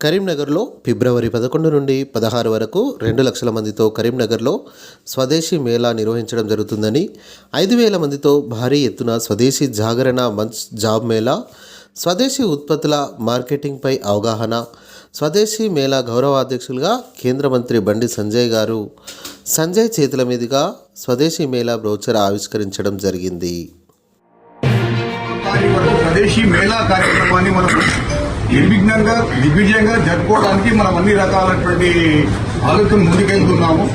కరీంనగర్లో ఫిబ్రవరి 11 నుండి 16 వరకు 2 లక్షల మందితో కరీంనగర్లో స్వదేశీ మేళా నిర్వహించడం జరుగుతుందని, 5,000 మందితో భారీ ఎత్తున స్వదేశీ జాగరణ మంచ్ జాబ్ మేళా, స్వదేశీ ఉత్పత్తుల మార్కెటింగ్పై అవగాహన, స్వదేశీ మేళా గౌరవాధ్యక్షులుగా కేంద్ర మంత్రి బండి సంజయ్ చేతుల మీదుగా స్వదేశీ మేళా బ్రోచర్ ఆవిష్కరించడం జరిగింది. స్వదేశీ మేళా కార్యక్రమాన్ని మనం నిర్విఘ్నంగా దిగ్విజయంగా జరుపుకోవడానికి మనం అన్ని రకాలైనటువంటి ఆలోచన ముందుకెళ్తున్నాము.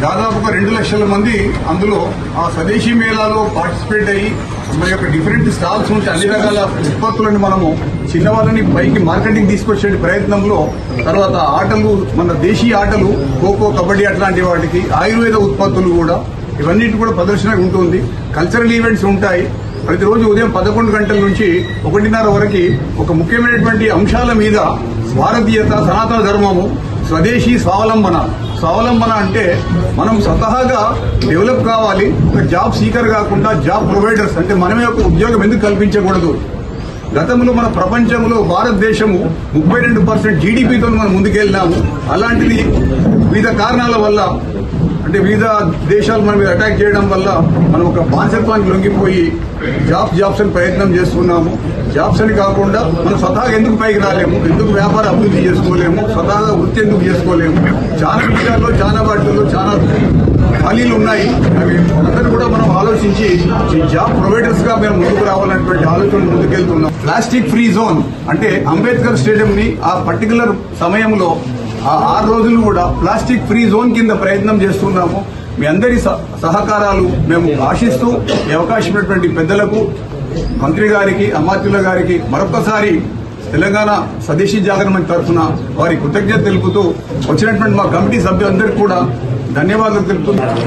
దాదాపుగా 2 లక్షల మంది అందులో ఆ స్వదేశీ మేళాలో పార్టిసిపేట్ అయ్యి మన యొక్క డిఫరెంట్ స్టాల్స్ నుంచి అన్ని రకాల ఉత్పత్తులను మనము చిన్నవాళ్ళని పైకి మార్కెటింగ్ తీసుకొచ్చే ప్రయత్నంలో, తర్వాత ఆటలు, మన దేశీయ ఆటలు, ఖోఖో, కబడ్డీ అట్లాంటి వాటికి ఆయుర్వేద ఉత్పత్తులు కూడా ఇవన్నిటి కూడా ప్రదర్శన ఉంటుంది. కల్చరల్ ఈవెంట్స్ ఉంటాయి. ప్రతిరోజు ఉదయం 11 గంటల నుంచి 1:30 వరకు ఒక ముఖ్యమైనటువంటి అంశాల మీద భారతీయత, సనాతన ధర్మము, స్వదేశీ స్వావలంబన అంటే మనం స్వతహాగా డెవలప్ కావాలి. ఒక జాబ్ సీకర్ కాకుండా జాబ్ ప్రొవైడర్స్ అంటే మనమే ఒక ఉద్యోగం ఎందుకు కల్పించకూడదు. గతంలో మన ప్రపంచంలో భారతదేశము 32% జీడీపీతో మనం ముందుకెళ్ళినాము. అలాంటిది వివిధ కారణాల వల్ల, అంటే వివిధ దేశాలు మన మీద అటాక్ చేయడం వల్ల మనం ఒక బానిసత్వానికి లొంగిపోయి జాబ్స్ అని ప్రయత్నం చేస్తున్నాము. జాబ్స్ అని కాకుండా మనం స్వతహాగా ఎందుకు పైకి రాలేము, ఎందుకు వ్యాపార అభివృద్ధి చేసుకోలేము, స్వతహాగా వృత్తి ఎందుకు చేసుకోలేము. చాలా విషయాల్లో, చాలా వాటిల్లో చాలా ఖాళీలు ఉన్నాయి. అవి అందరూ కూడా మనం ఆలోచించి జాబ్ ప్రొవైడర్స్ గా మేము ముందుకు రావాలనేటువంటి ఆలోచన ముందుకెళ్తున్నాం. ప్లాస్టిక్ ఫ్రీ జోన్ అంటే అంబేద్కర్ స్టేడియం ని ఆ పర్టికులర్ సమయంలో ఆ 6 రోజులు కూడా ప్లాస్టిక్ ఫ్రీ జోన్ కింద ప్రయత్నం చేస్తున్నాము. మీ అందరి సహకారాలు మేము ఆశిస్తూ ఈ అవకాశం ఉన్నటువంటి పెద్దలకు, మంత్రి గారికి, అమాత్యుల గారికి మరొకసారి తెలంగాణ స్వదేశీ జాగరణ మంచ్ తరఫున వారి కృతజ్ఞత తెలుపుతూ, వచ్చినటువంటి మా కమిటీ సభ్యులందరికీ కూడా ధన్యవాదాలు తెలుపుతున్నాను.